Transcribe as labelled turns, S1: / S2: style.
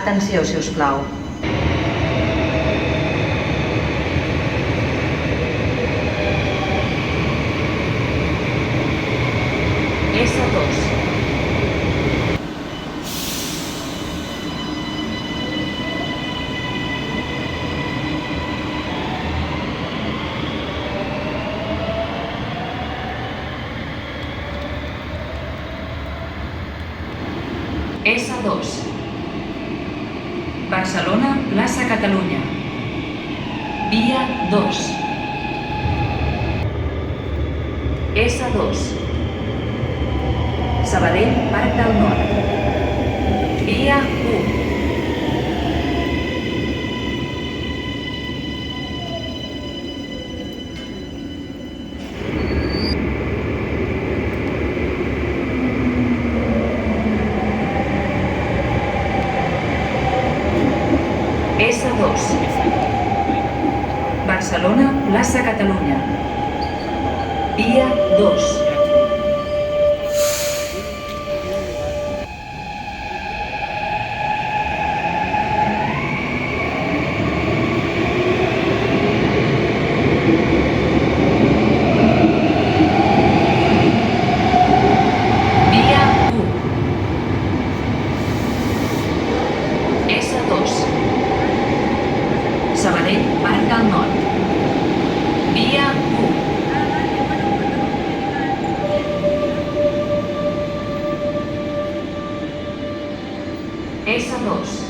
S1: Atenció, si us plau. S2. S2. Barcelona, plaça Catalunya. Via 2. S2. Sabadell, Parc del Nord. Via 1. S2. Barcelona, plaça Catalunya. Via 2. Via 1. S2. Sabadell, Parc del Nord. Via 1. S2.